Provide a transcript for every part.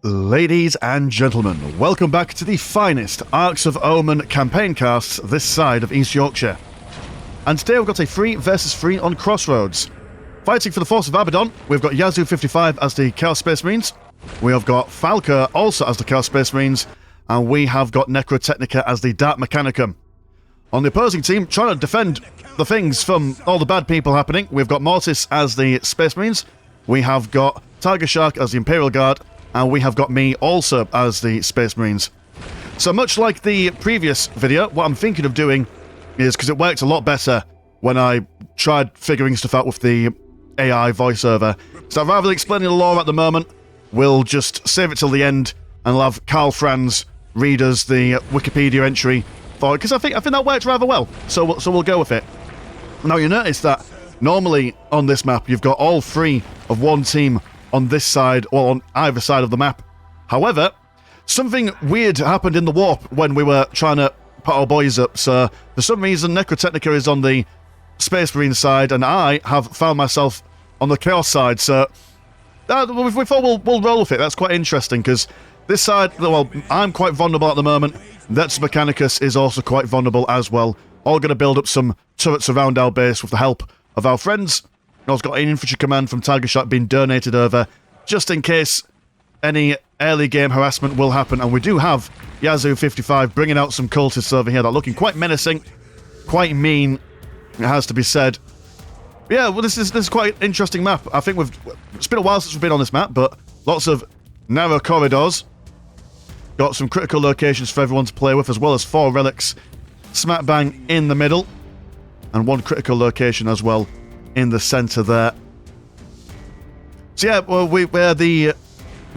Ladies and gentlemen, welcome back to the finest Arks of Omen campaign casts this side of East Yorkshire. And today we've got a 3 versus 3 on Crossroads. Fighting for the force of Abaddon, we've got Yazoo 55 as the Chaos Space Marines, we have got Falca also as the Chaos Space Marines, and we have got Necrotechnica as the Dark Mechanicum. On the opposing team, trying to defend the things from all the bad people happening, we've got Mortis as the Space Marines, we have got Tiger Shark as the Imperial Guard, and we have got me also as the Space Marines. So much like the previous video, what I'm thinking of doing is, because it worked a lot better when I tried figuring stuff out with the AI voiceover, so rather than explaining the lore at the moment, we'll just save it till the end and we'll have Carl Franz read us the Wikipedia entry for it, because I think that worked rather well, so we'll go with it. Now you notice that normally on this map you've got all 3 of one team on this side, or on either side of the map. However, something weird happened in the warp when we were trying to put our boys up, so for some reason Necrotechnica is on the Space Marine side, and I have found myself on the Chaos side, so we thought we'll roll with it. That's quite interesting, because this side, well, I'm quite vulnerable at the moment, Vex Mechanicus is also quite vulnerable as well, all going to build up some turrets around our base with the help of our friends. I've got an infantry command from Tiger Shark being donated over, just in case any early game harassment will happen. And we do have Yazoo 55 bringing out some cultists over here that are looking quite menacing, quite mean, it has to be said. But yeah, well, this is quite an interesting map. I think it's been a while since we've been on this map, but lots of narrow corridors. Got some critical locations for everyone to play with, as well as 4 relics smack bang in the middle, and 1 critical location as well in the center there. So yeah, well, we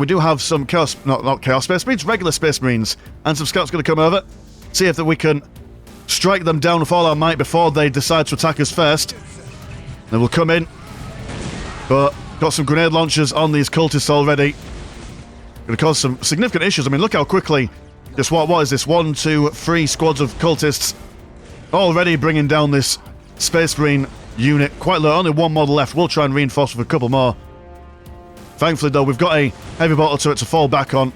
do have some chaos, not chaos space marines, regular space marines, and some scouts going to come over, see if we can strike them down with all our might before they decide to attack us first. They will come in, but got some grenade launchers on these cultists already. Going to cause some significant issues. I mean, look how quickly, just what is this, 1, 2, 3 squads of cultists already bringing down this space marine unit. Quite low, only 1 model left. We'll try and reinforce with a couple more. Thankfully though, we've got a heavy bottle turret to fall back on,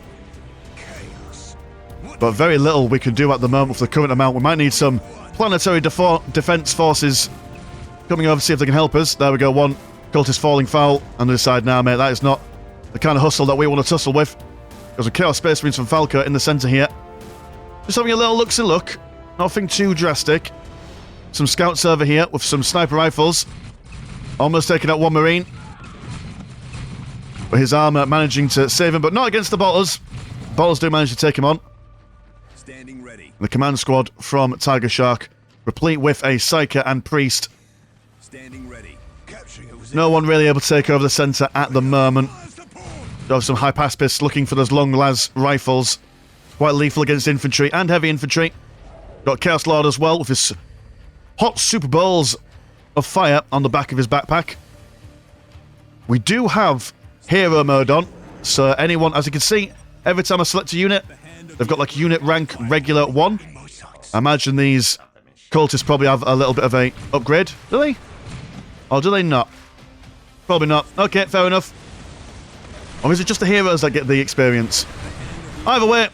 but very little we can do at the moment with the current amount. We might need some planetary defense forces coming over to see if they can help us. There we go, 1 cultist falling foul on the other side now, mate. That is not the kind of hustle that we want to tussle with. There's a Chaos Space Marines from Falca in the center here, just having a little look, nothing too drastic. Some scouts over here with some sniper rifles. Almost taking out 1 Marine. But his armor managing to save him, but not against the Bottles. Bottles do manage to take him on. Standing ready. The command squad from Tiger Shark, replete with a Psyker and Priest. Standing ready. No one really able to take over the center at the moment. Do have some Hypaspists looking for those long las rifles. Quite lethal against infantry and heavy infantry. Got Chaos Lord as well with his hot super balls of fire on the back of his backpack. We do have hero mode on, so anyone, as you can see, every time I select a unit, they've got like unit rank regular 1. I imagine these cultists probably have a little bit of a upgrade. Do they? Or do they not? Probably not. Okay, fair enough. Or is it just the heroes that get the experience? Either way,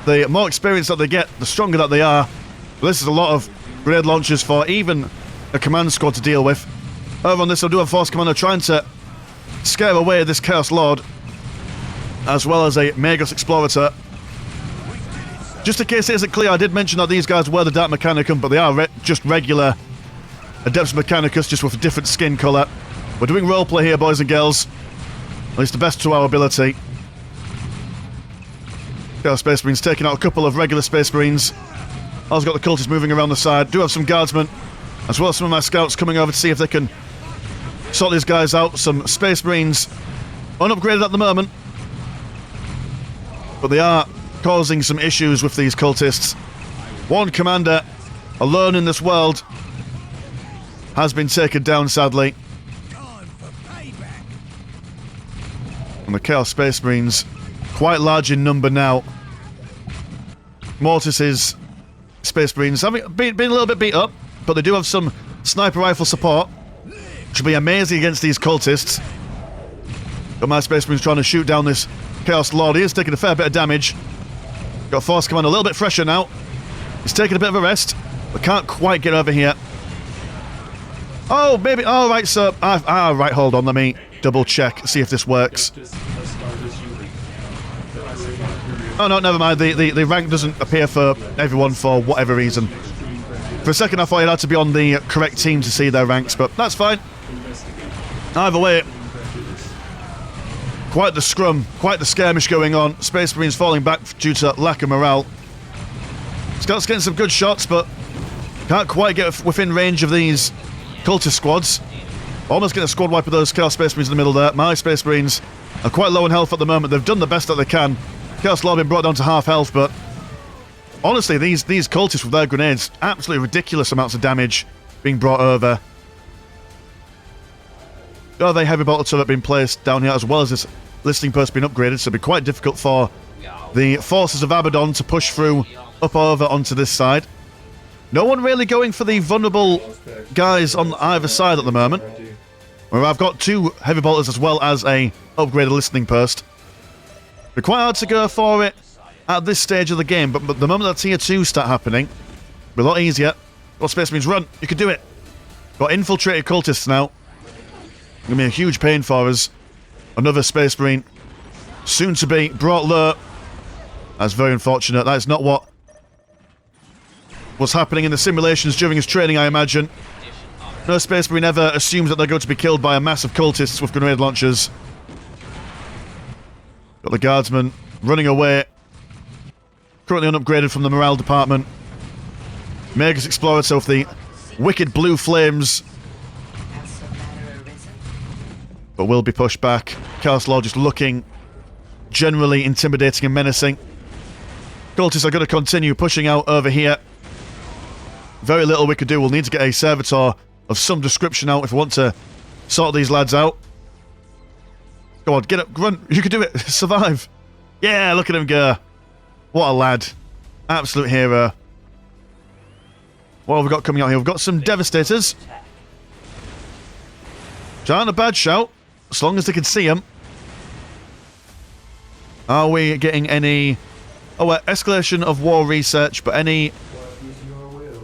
the more experience that they get, the stronger that they are. But this is a lot of grenade launchers for even a command squad to deal with. Over on this, I do have Force Commander trying to scare away this Chaos Lord, as well as a Magos Explorator. Just in case it isn't clear, I did mention that these guys were the Dark Mechanicum, but they are just regular Adeptus Mechanicus, just with a different skin colour. We're doing roleplay here, boys and girls. At least the best to our ability. Chaos Space Marines taking out a couple of regular Space Marines. I've got the cultists moving around the side. Do have some guardsmen, as well as some of my scouts coming over to see if they can sort these guys out. Some Space Marines unupgraded at the moment, but they are causing some issues with these cultists. 1 commander alone in this world has been taken down, sadly. And the Chaos Space Marines quite large in number now. Mortis's Space Marines having been a little bit beat up, but they do have some sniper rifle support, which will be amazing against these cultists. Got my Space Marines trying to shoot down this Chaos Lord. He is taking a fair bit of damage. Got Force Command a little bit fresher now. He's taking a bit of a rest, but can't quite get over here. Oh, maybe. Oh, right, so... right, hold on. Let me double check, see if this works. Oh, no, never mind. The rank doesn't appear for everyone for whatever reason. For a second, I thought it had to be on the correct team to see their ranks, but that's fine. Either way, quite the scrum, quite the skirmish going on. Space Marines falling back due to lack of morale. Scout's getting some good shots, but can't quite get within range of these cultist squads. Almost getting a squad wipe of those Chaos Space Marines in the middle there. My Space Marines are quite low in health at the moment. They've done the best that they can. Chaos Lord been brought down to half health, but honestly, these cultists with their grenades, absolutely ridiculous amounts of damage being brought over. Oh, the heavy bolter turret being placed down here, as well as this listening post being upgraded, so it'll be quite difficult for the forces of Abaddon to push through up over onto this side. No one really going for the vulnerable guys on either side at the moment. Where I've got 2 heavy bolters as well as a upgraded listening post. It'll be quite hard to go for it at this stage of the game, but the moment that tier 2 start happening, it'll be a lot easier. Got Space Marines, run! You can do it! Got infiltrated cultists now. Gonna be a huge pain for us. Another Space Marine, soon to be brought low. That's very unfortunate. That is not what was happening in the simulations during his training, I imagine. No Space Marine ever assumes that they're going to be killed by a mass of cultists with grenade launchers. Got the guardsman running away. Currently unupgraded from the morale department. Magus Explorator with the wicked blue flames. But will be pushed back. Chaos Lord just looking generally intimidating and menacing. Cultists are going to continue pushing out over here. Very little we could do. We'll need to get a servitor of some description out if we want to sort these lads out. Go on, get up, run. You can do it. Survive. Yeah, look at him go. What a lad. Absolute hero. What have we got coming out here? We've got some Devastators. Which aren't a bad shout, as long as they can see them. Are we getting any... Oh, escalation of war research, but any...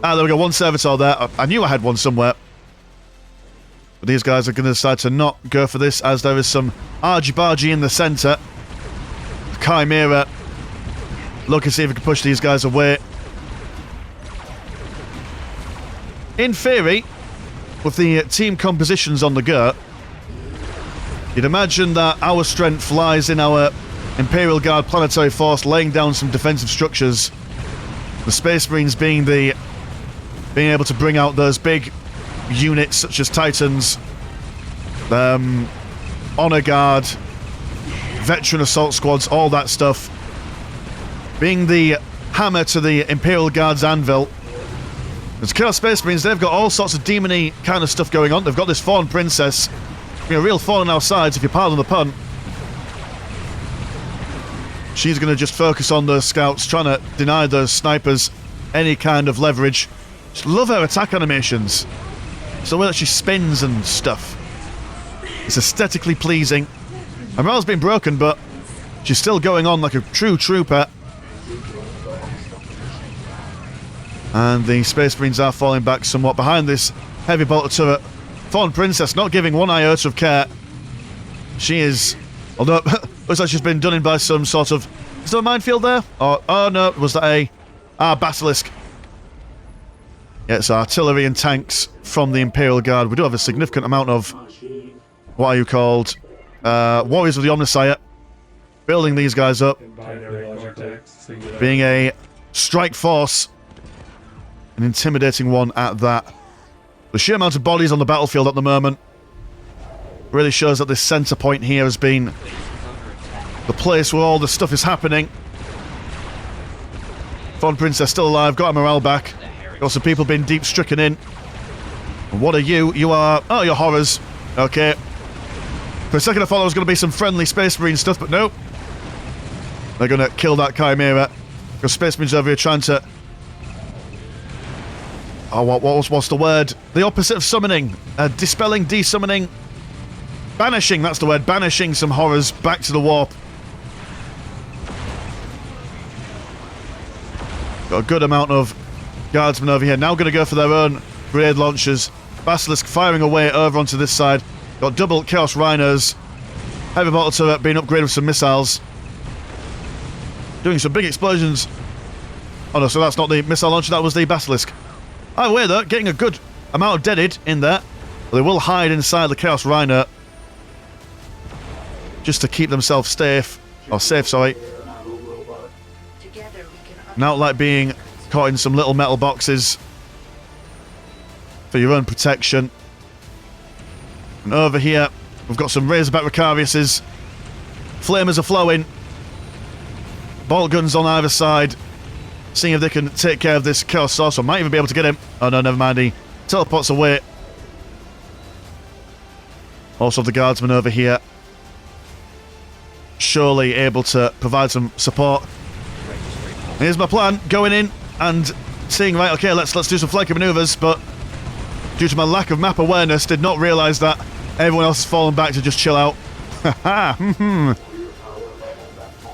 Ah, there we go, one servitor there. I knew I had one somewhere. But these guys are going to decide to not go for this, as there is some argy-bargy in the centre. Chimera. Look and see if we can push these guys away. In theory, with the team compositions on the go, you'd imagine that our strength lies in our Imperial Guard planetary force laying down some defensive structures. The Space Marines being able to bring out those big units such as Titans, Honor Guard, Veteran Assault Squads, all that stuff. Being the hammer to the Imperial Guard's anvil. As Chaos Space Marines, they've got all sorts of demon-y kind of stuff going on. They've got this Fawn Princess, a real thorn on our sides, if you pardon the pun. She's going to just focus on those scouts, trying to deny those snipers any kind of leverage. Just love her attack animations. It's the way that she spins and stuff. It's aesthetically pleasing. Her morale's been broken, but she's still going on like a true trooper. And the Space Marines are falling back somewhat behind this heavy bolter turret. Fawn Princess not giving one iota of care. She is... Although, looks like she's been done in by some sort of... Is there a minefield there? Or, oh no, was that a... Basilisk. Yeah, it's artillery and tanks from the Imperial Guard. We do have a significant amount of... What are you called? Warriors of the Omnissiah. Building these guys up. Being a strike force. An intimidating one at that. The sheer amount of bodies on the battlefield at the moment really shows that this centre point here has been the place where all the stuff is happening. Fawn Princess still alive, got her morale back. Got some people being deep stricken in. And what are you? You are... Oh, you're horrors. Okay. For a second I thought there was going to be some friendly Space Marine stuff, but no. They're going to kill that Chimera. Because Space Marines over here trying to... Oh, what's the word? The opposite of summoning. Dispelling, desummoning. Banishing, that's the word. Banishing some horrors back to the warp. Got a good amount of guardsmen over here. Now going to go for their own grenade launchers. Basilisk firing away over onto this side. Got double Chaos Rhinos. Heavy Mortal Turret being upgraded with some missiles. Doing some big explosions. Oh no, so that's not the missile launcher, that was the Basilisk. Either way though, getting a good amount of deaded in there. But they will hide inside the Chaos Rhino. Just to keep themselves safe. Or safe, sorry. Not like being caught in some little metal boxes. For your own protection. And over here, we've got some Razorback Ricariuses. Flamers are flowing. Bolt guns on either side. Seeing if they can take care of this Chaos Sorcerer. Might even be able to get him. Oh no, never mind. He teleports away. Also the guardsman over here. Surely able to provide some support. Here's my plan. Going in and seeing, right, okay, let's do some flanking maneuvers, but due to my lack of map awareness, did not realise that everyone else has fallen back to just chill out.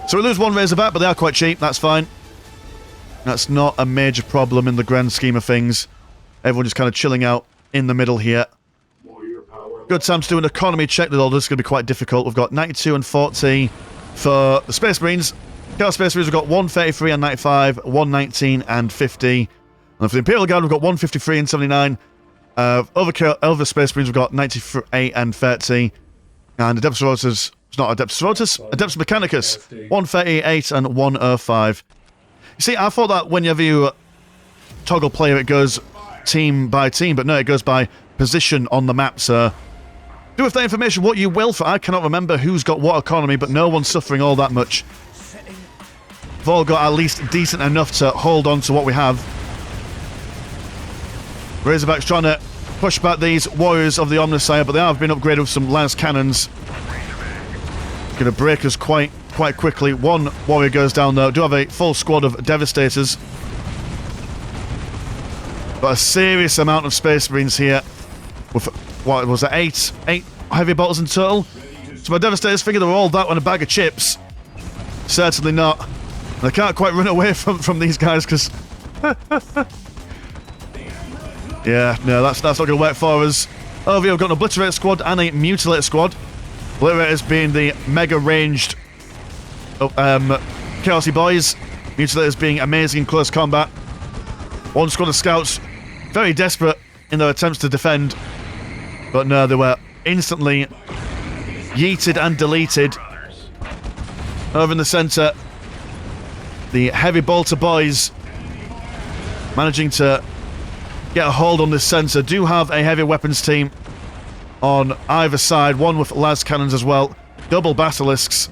So we lose one Razorback, but they are quite cheap, that's fine. That's not a major problem in the grand scheme of things. Everyone just kind of chilling out in the middle here. Good time to do an economy check, although this is going to be quite difficult. We've got 92 and 40 for the Space Marines. Chaos Space Marines, we've got 133 and 95, 119 and 50. And for the Imperial Guard, we've got 153 and 79. Over Space Marines, we've got 98 and 30. And Adeptus Rotus, it's not Adeptus Rotus, Adeptus Mechanicus, 138 and 105. You see, I thought that whenever you toggle player, it goes team by team, but no, it goes by position on the map, so do with that information what you will, for I cannot remember who's got what economy, but no one's suffering all that much. We've all got at least decent enough to hold on to what we have. Razorback's trying to push back these warriors of the Omnissiah, but they have been upgraded with some lance cannons. Going to break us quite quickly. One warrior goes down though. Do have a full squad of Devastators. But a serious amount of Space Marines here. With, what was it, 8 heavy bolters in total? So my Devastators figure they were all that on a bag of chips. Certainly not. And I can't quite run away from these guys because... yeah, no, that's not going to work for us. Over here we've got an Obliterator squad and a Mutilator squad. Obliterators being the mega ranged Chaosy boys. Mutilators being amazing in close combat. One squad of scouts very desperate in their attempts to defend. But no, they were instantly yeeted and deleted. Over in the centre, the heavy bolter boys managing to get a hold on this centre. Do have a heavy weapons team on either side, one with las cannons as well, double basilisks,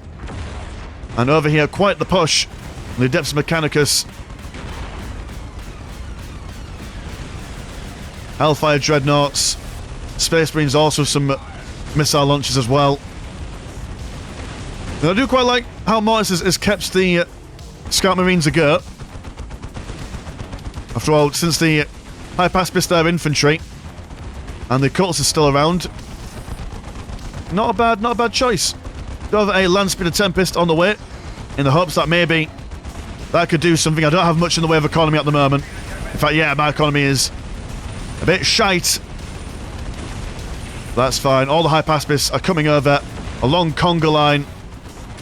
and over here quite the push. The Adeptus Mechanicus, Hellfire Dreadnoughts, Space Marines also some missile launches as well. And I do quite like how Mortis has kept the Scout Marines a go. After all, since the High Pacifist their infantry and the cultists are still around, not a bad choice. Do have a Land Speeder Tempest on the way, in the hopes that maybe that could do something. I don't have much in the way of economy at the moment. In fact, yeah, my economy is a bit shite. That's fine. All the High Pacifists are coming over a long conga line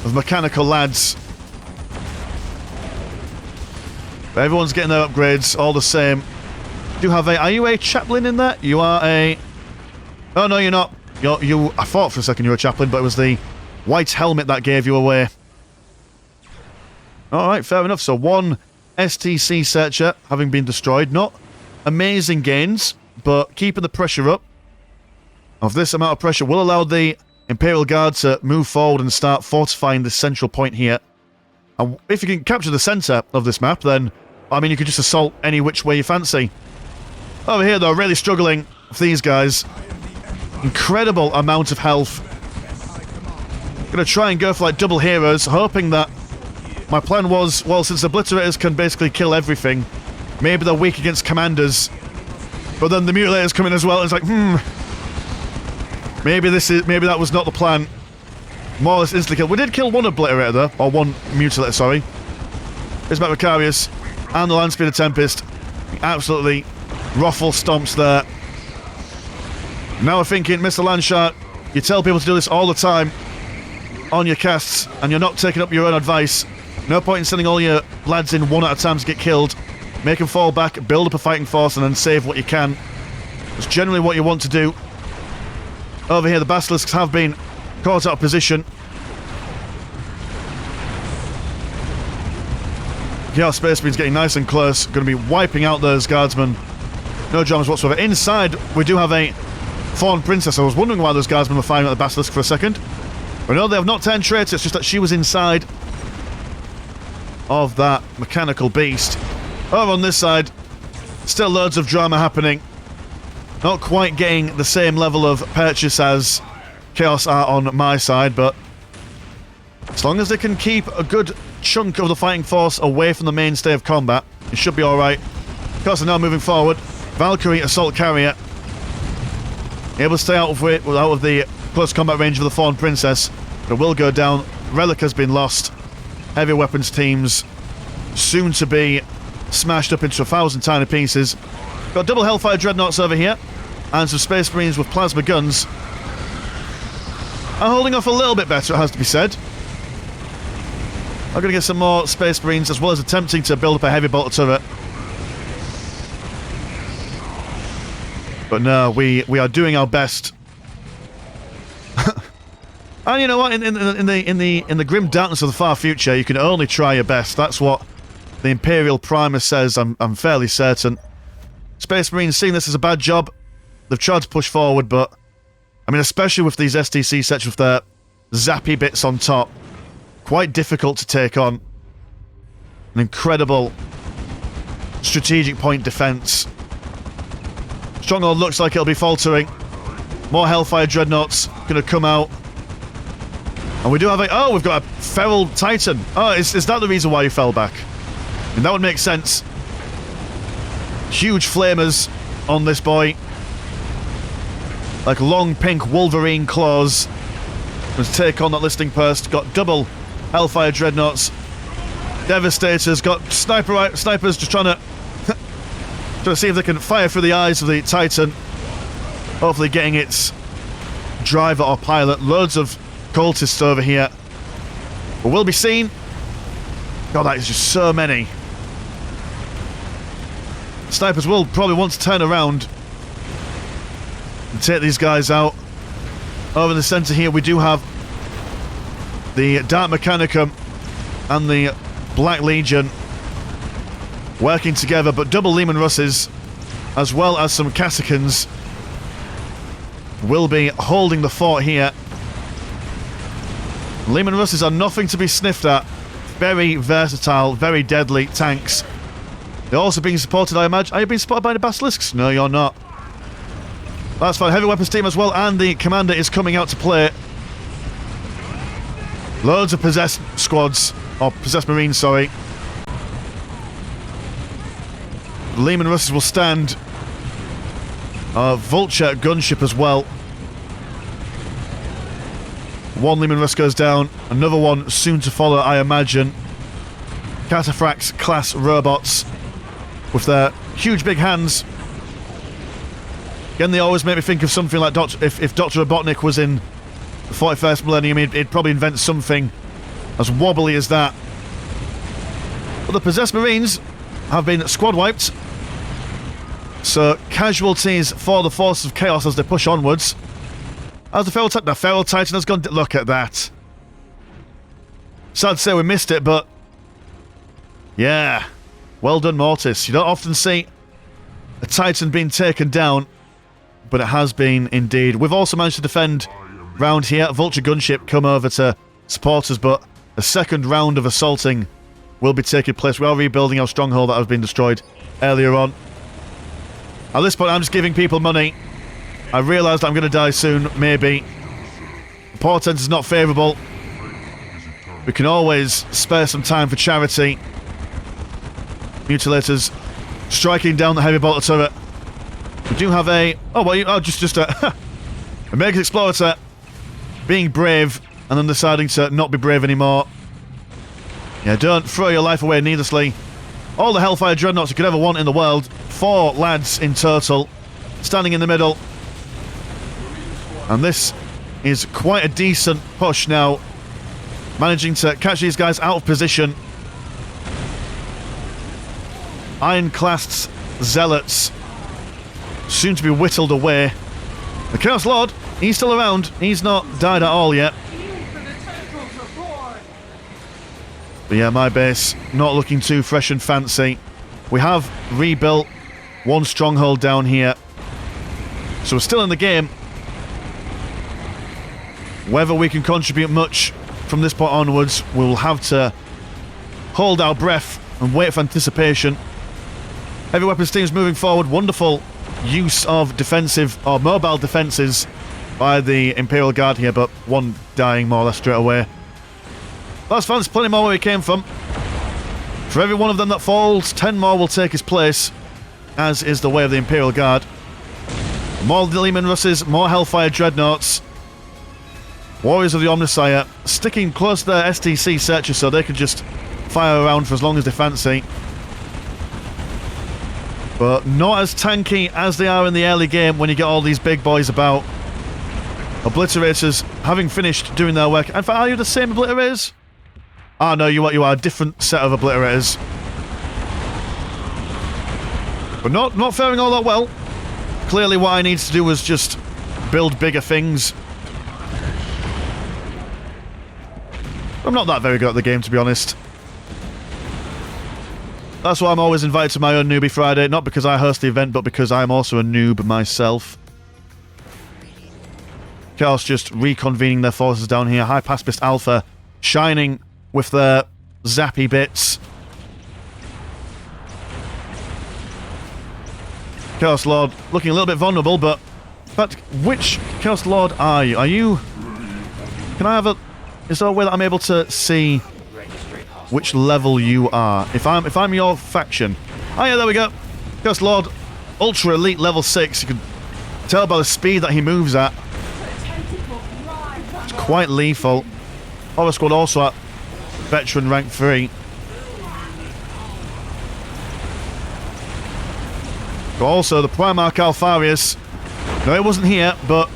of mechanical lads. But everyone's getting their upgrades all the same. Do have a... Are you a chaplain in there? You are a... Oh, no, you're not. You. I thought for a second you were a chaplain, but it was the white helmet that gave you away. Alright, fair enough. So one STC searcher having been destroyed. Not amazing gains, but keeping the pressure up of this amount of pressure will allow the Imperial Guard to move forward and start fortifying this central point here. And if you can capture the centre of this map, then, I mean, you could just assault any which way you fancy. Over here, though, really struggling for these guys. Incredible amount of health. Gonna try and go for, like, double heroes, hoping that... My plan was, well, since the Obliterators can basically kill everything, maybe they're weak against commanders. But then the Mutilators come in as well, and it's like, maybe that was not the plan. More or less instantly kill. We did kill one Obliterator, though. Or one Mutilator, sorry. Here's back Macarius. and the Land Speeder Tempest. Absolutely ruffle stomps there. Now we're thinking, Mr. Landshark, you tell people to do this all the time on your casts, and you're not taking up your own advice. No point in sending all your lads in one at a time to get killed. Make them fall back, build up a fighting force, and then save what you can. That's generally what you want to do. Over here, the Basilisks have been caught out of position. Chaos Space Marine's getting nice and close. Going to be wiping out those guardsmen. No dramas whatsoever. Inside, we do have a Fawn Princess. I was wondering why those guardsmen were firing at the Basilisk for a second. But no, they have not turned traitor. It's just that she was inside of that mechanical beast. Over on this side, still loads of drama happening. Not quite getting the same level of purchase as Chaos are on my side, but as long as they can keep a good chunk of the fighting force away from the mainstay of combat, it should be alright. Chaos are now moving forward. Valkyrie Assault Carrier able to stay out of the close combat range of the Fawn Princess, but it will go down. Relic has been lost. Heavy weapons teams soon to be smashed up into 1,000 tiny pieces. Got double Hellfire Dreadnoughts over here, and some Space Marines with plasma guns. Are holding off a little bit better, it has to be said. I'm going to get some more Space Marines, as well as attempting to build up a heavy bolter turret. But no, we are doing our best. And you know what? In the grim darkness of the far future, you can only try your best. That's what the Imperial Primer says. I'm fairly certain. Space Marines seeing this as a bad job. They've tried to push forward, but I mean, especially with these STC sets with their zappy bits on top, quite difficult to take on. An incredible strategic point defense. Stronghold looks like it'll be faltering. More Hellfire Dreadnoughts going to come out. And we do have a... Oh, we've got a Feral Titan. Oh, is that the reason why you fell back? I mean, that would make sense. Huge flamers on this boy. Like long pink Wolverine claws. Let's take on that listing post. Got double Hellfire Dreadnoughts. Devastators. Got snipers just trying to see if they can fire through the eyes of the Titan. Hopefully getting its driver or pilot. Loads of cultists over here. But we'll be seen. God, that is just so many. Snipers will probably want to turn around and take these guys out. Over in the centre here, we do have the Dark Mechanicum and the Black Legion working together, but double Lehman Russes, as well as some Cassicans, will be holding the fort here. Lehman Russes are nothing to be sniffed at. Very versatile, very deadly tanks. They're also being supported, I imagine. Are you being supported by the Basilisks? No, you're not. That's fine. Heavy weapons team as well, and the commander is coming out to play. Loads of possessed squads, or possessed marines, sorry. Lehman Russes will stand. Vulture gunship as well. One Lehman Russ goes down. Another one soon to follow, I imagine. Cataphracts class robots with their huge big hands. Again, they always make me think of something like if Dr. Robotnik was in the 41st millennium, he'd probably invent something as wobbly as that. But the possessed marines have been squad wiped. So casualties for the forces of chaos as they push onwards. As the Feral Titan has gone... Look at that. Sad to say we missed it, but... Yeah. Well done, Mortis. You don't often see a Titan being taken down, but it has been indeed. We've also managed to defend round here. Vulture gunship come over to support us, but a second round of assaulting will be taking place. We are rebuilding our stronghold that has been destroyed earlier on. At this point, I'm just giving people money. I realise that I'm going to die soon, maybe. The portent is not favourable. We can always spare some time for charity. Mutilators striking down the heavy bolter turret. We do have a... Oh, well, just a... a Mega Explorator being brave and then deciding to not be brave anymore. Yeah, don't throw your life away needlessly. All the Hellfire Dreadnoughts you could ever want in the world. 4 lads in total, standing in the middle. And this is quite a decent push now. Managing to catch these guys out of position. Iron-classed Zealots. Soon to be whittled away. The Chaos Lord, he's still around. He's not died at all yet. But yeah, my base, not looking too fresh and fancy. We have rebuilt 1 stronghold down here. So we're still in the game. Whether we can contribute much from this point onwards, we'll have to hold our breath and wait for anticipation. Heavy weapons teams moving forward. Wonderful use of defensive or mobile defenses by the Imperial Guard here, but 1 dying more or less straight away. That's fine, there's plenty more where he came from. For every one of them that falls, 10 more will take his place, as is the way of the Imperial Guard. More Leman Russes, more Hellfire Dreadnoughts. Warriors of the Omnissiah sticking close to their STC searchers so they can just fire around for as long as they fancy. But not as tanky as they are in the early game when you get all these big boys about. Obliterators having finished doing their work. In fact, are you the same Obliterators? Ah, no, you are a different set of Obliterators. But not faring all that well. Clearly what I need to do is just build bigger things. I'm not that very good at the game, to be honest. That's why I'm always invited to my own Newbie Friday. Not because I host the event, but because I'm also a noob myself. Chaos just reconvening their forces down here. High Pacifist Alpha shining with their zappy bits. Chaos Lord looking a little bit vulnerable, but... In fact, which Chaos Lord are you? Are you... Can I have a... Is there a way that I'm able to see which level you are? If I'm your faction. Oh yeah, there we go. Chaos Lord, Ultra Elite level 6. You can tell by the speed that he moves at. It's quite lethal. Horror Squad also at Veteran rank 3. But also the Primarch Alfarius. No, it wasn't here, but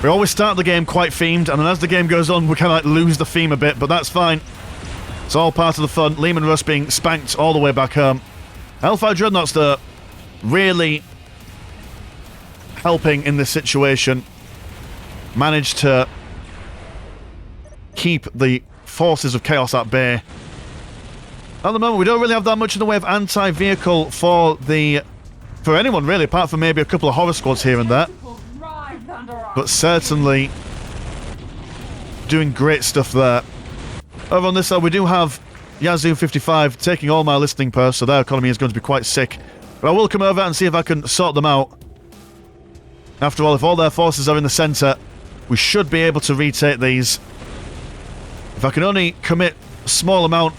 we always start the game quite themed, and then as the game goes on, we kind of like lose the theme a bit, but that's fine. It's all part of the fun. Leman Russ being spanked all the way back home. Hellfire Dreadnoughts, though, really helping in this situation. Managed to keep the forces of Chaos at bay. At the moment, we don't really have that much in the way of anti-vehicle for anyone, really, apart from maybe a couple of Horror Squads here and there. But certainly doing great stuff there. Over on this side, we do have Yazoo 55 taking all my listening posts, so their economy is going to be quite sick. But I will come over and see if I can sort them out. After all, if all their forces are in the centre, we should be able to retake these. If I can only commit a small amount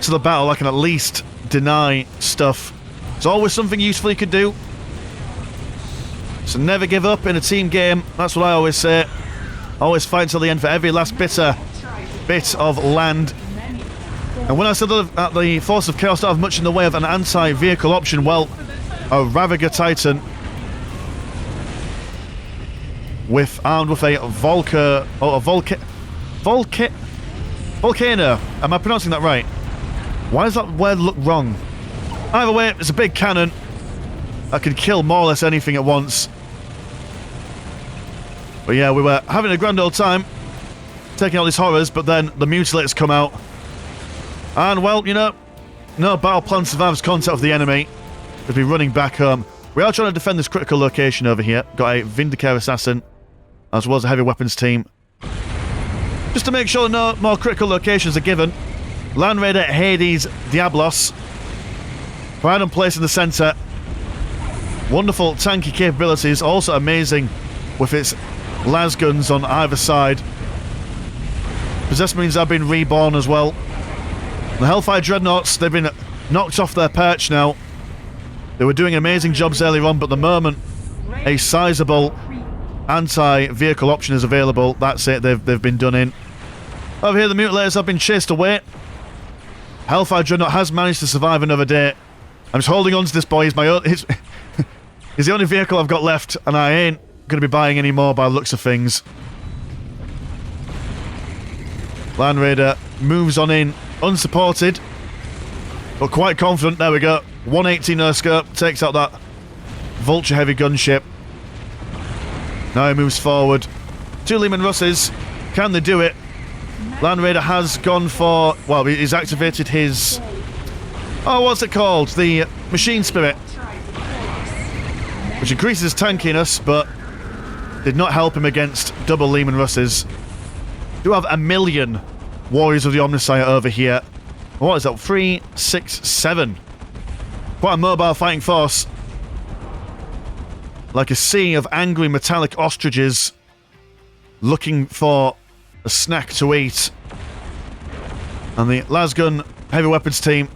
to the battle, I can at least deny stuff. It's always something useful you could do. So never give up in a team game. That's what I always say. Always fight until the end for every last bit of land. And when I said that the Force of Chaos don't have much in the way of an anti-vehicle option, well, a Ravager Titan armed with a Volcano. Am I pronouncing that right? Why does that word look wrong? Either way, it's a big cannon that can kill more or less anything at once. But yeah, we were having a grand old time taking out these horrors, but then the mutilators come out. And, well, you know, no battle plan survives contact of the enemy. We'll be running back home. We are trying to defend this critical location over here. Got a Vindicare Assassin, as well as a heavy weapons team. Just to make sure no more critical locations are given. Land Raider Hades Diablos. Pride and place in the centre. Wonderful tanky capabilities, also amazing with its las guns on either side. Possessed Marines have been reborn as well. The Hellfire Dreadnoughts, they've been knocked off their perch now. They were doing amazing jobs earlier on, but the moment a sizable anti-vehicle option is available, that's it, they've been done in. Over here, the Mutilators have been chased away. Hellfire Dreadnought has managed to survive another day. I'm just holding on to this boy. He's my own... He's the only vehicle I've got left, and I ain't going to be buying any more by the looks of things. Land Raider moves on in, unsupported, but quite confident. There we go. 180 no-scope, takes out that Vulture heavy gunship. Now he moves forward. 2 Lehman Russes. Can they do it? Land Raider has gone for... Well, he's activated his... Oh, what's it called? The Machine Spirit. Which increases his tankiness, but did not help him against double Lehman Russes. Do have 1 million Warriors of the Omnissiah over here. What is that? 3, 6, 7. Quite a mobile fighting force. Like a sea of angry metallic ostriches looking for a snack to eat. And the Lasgun heavy weapons team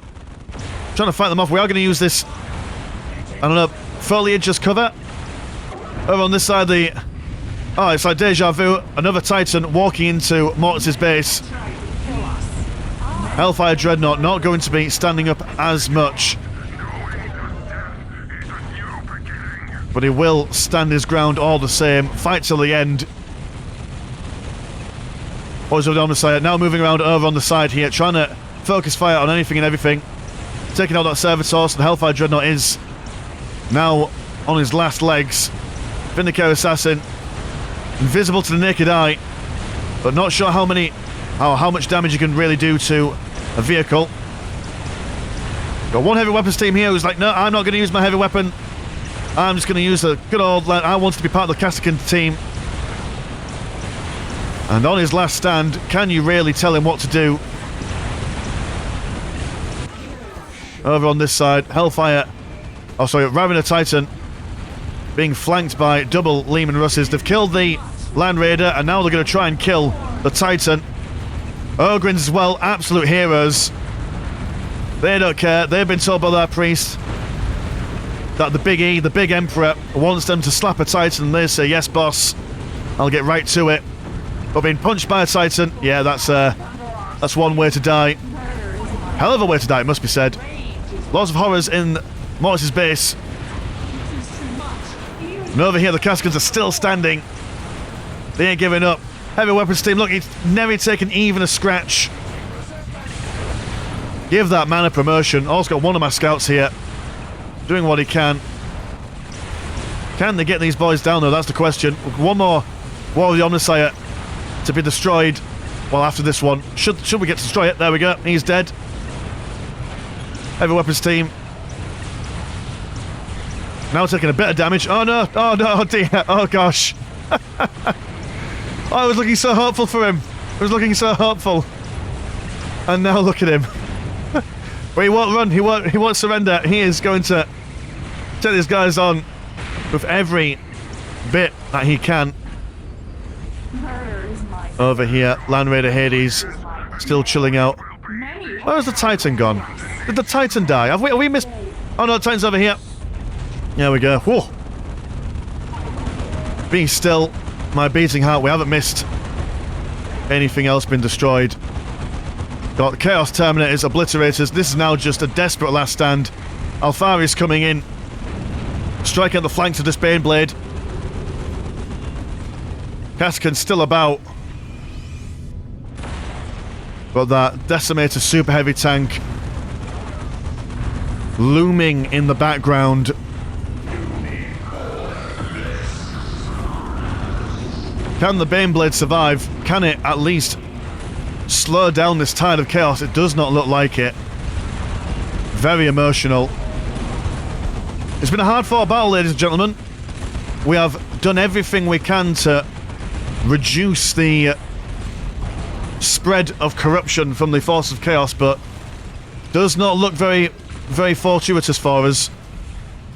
trying to fight them off. We are going to use this, I don't know, foliage as cover. Over on this side, the... Oh, it's like deja vu. Another Titan walking into Mortis' base. Hellfire Dreadnought not going to be standing up as much. But he will stand his ground all the same. Fight till the end. Boys of the Omnissiah now moving around over on the side here, trying to focus fire on anything and everything. Taking out that Servitor, so the Hellfire Dreadnought is now on his last legs. Vindicator Assassin, invisible to the naked eye, but not sure how much damage you can really do to a vehicle. Got one heavy weapons team here who's like, no, I'm not going to use my heavy weapon. I'm just going to use a good old... I wanted to be part of the Kassakan team. And on his last stand, can you really tell him what to do? Over on this side, Hellfire... Oh, sorry, Ravener Titan being flanked by double Lehman Russes. They've killed the Land Raider, and now they're going to try and kill the Titan. Ogrins as well, absolute heroes. They don't care. They've been told by their priest that the Big E, the Big Emperor, wants them to slap a Titan, and they say, yes, boss, I'll get right to it. But being punched by a Titan, yeah, that's one way to die. Hell of a way to die, it must be said. Lots of horrors in Mortis' base. And over here, the Kaskans are still standing. They ain't giving up. Heavy weapons team, look, he's never taken even a scratch. Give that man a promotion. Also got one of my scouts here, doing what he can. Can they get these boys down, though? That's the question. One more War of the Omnissiah to be destroyed. Well, after this one. Should we get to destroy it? There we go. He's dead. Heavy weapons team now taking a bit of damage. Oh no! Oh no! Oh dear! Oh gosh! I was looking so hopeful for him. I was looking so hopeful, and now look at him. But he won't run. He won't surrender. He is going to take these guys on with every bit that he can. Over here, Land Raider Hades still chilling out. Where's the Titan gone? Did the Titan die? Have we missed... Oh no, the Titan's over here. There we go. Whoa. Be still. My beating heart. We haven't missed anything else been destroyed. Got Chaos Terminators, Obliterators. This is now just a desperate last stand. Alpharius coming in. Striking at the flanks of this Baneblade. Kassakan's still about. But that Decimator super heavy tank looming in the background. Can the Baneblade survive? Can it at least slow down this tide of chaos? It does not look like it. Very emotional. It's been a hard-fought battle, ladies and gentlemen. We have done everything we can to reduce the spread of corruption from the force of chaos, but does not look very, very fortuitous for us.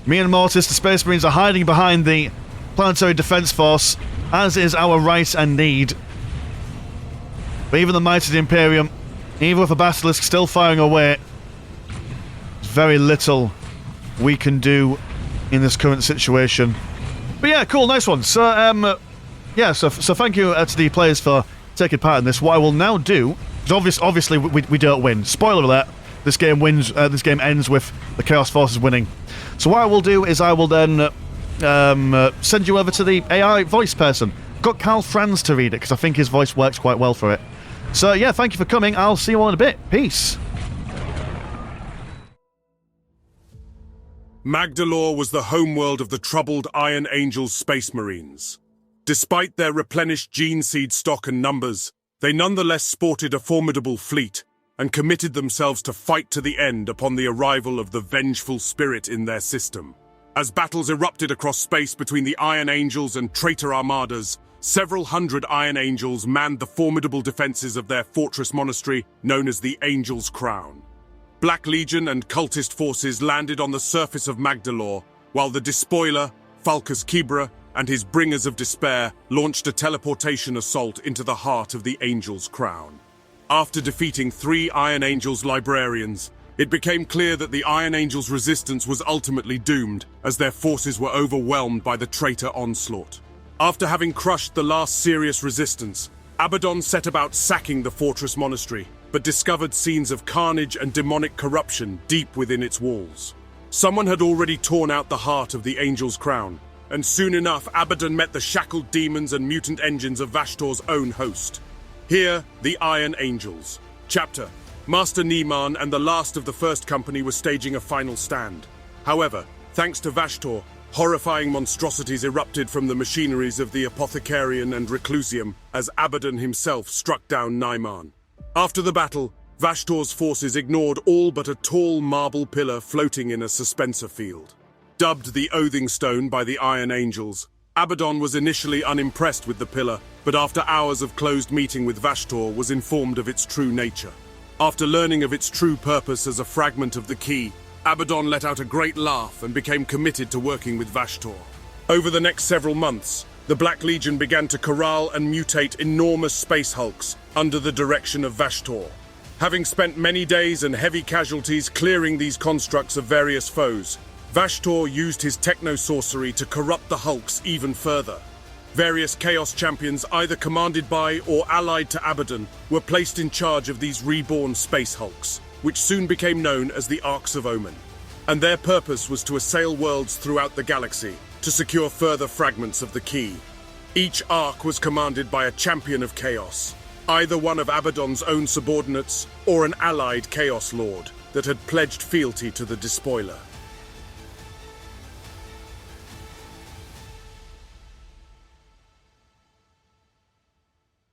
Me and Mortis, the Space Marines, are hiding behind the Planetary Defense Force, as is our right and need. But even the might of the Imperium, even with a Basilisk still firing away, there's very little we can do in this current situation. But yeah, cool, nice one. So, yeah, so thank you to the players for taking part in this. What I will now do, because obviously we don't win. Spoiler alert, this game wins. This game ends with the Chaos Forces winning. So what I will do is I will then send you over to the AI voice person. Got Carl Franz to read it because I think his voice works quite well for it. So yeah, thank you for coming. I'll see you all in a bit. Peace. Magdalor was the homeworld of the troubled Iron Angels Space Marines. Despite their replenished gene seed stock and numbers, they nonetheless sported a formidable fleet and committed themselves to fight to the end upon the arrival of the vengeful spirit in their system. As battles erupted across space between the Iron Angels and traitor armadas, several hundred Iron Angels manned the formidable defenses of their fortress monastery known as the Angel's Crown. Black Legion and cultist forces landed on the surface of Magdalor, while the Despoiler, Falcus Kibra, and his Bringers of Despair launched a teleportation assault into the heart of the Angel's Crown. After defeating 3 Iron Angels librarians, it became clear that the Iron Angels' resistance was ultimately doomed, as their forces were overwhelmed by the traitor onslaught. After having crushed the last serious resistance, Abaddon set about sacking the fortress monastery, but discovered scenes of carnage and demonic corruption deep within its walls. Someone had already torn out the heart of the Angel's Crown, and soon enough Abaddon met the shackled demons and mutant engines of Vashtor's own host. Here, the Iron Angels. Chapter: Master Niemann and the last of the First Company were staging a final stand. However, thanks to Vashtor, horrifying monstrosities erupted from the machineries of the Apothecarian and Reclusium as Abaddon himself struck down Niemann. After the battle, Vashtor's forces ignored all but a tall marble pillar floating in a suspensor field. Dubbed the Oathing Stone by the Iron Angels, Abaddon was initially unimpressed with the pillar, but after hours of closed meeting with Vashtor was informed of its true nature. After learning of its true purpose as a fragment of the key, Abaddon let out a great laugh and became committed to working with Vashtor. Over the next several months, the Black Legion began to corral and mutate enormous space hulks under the direction of Vashtor. Having spent many days and heavy casualties clearing these constructs of various foes, Vashtor used his techno-sorcery to corrupt the hulks even further. Various Chaos champions, either commanded by or allied to Abaddon, were placed in charge of these reborn space hulks, which soon became known as the Arks of Omen. And their purpose was to assail worlds throughout the galaxy, to secure further fragments of the key. Each Ark was commanded by a champion of Chaos, either one of Abaddon's own subordinates or an allied Chaos Lord that had pledged fealty to the Despoiler.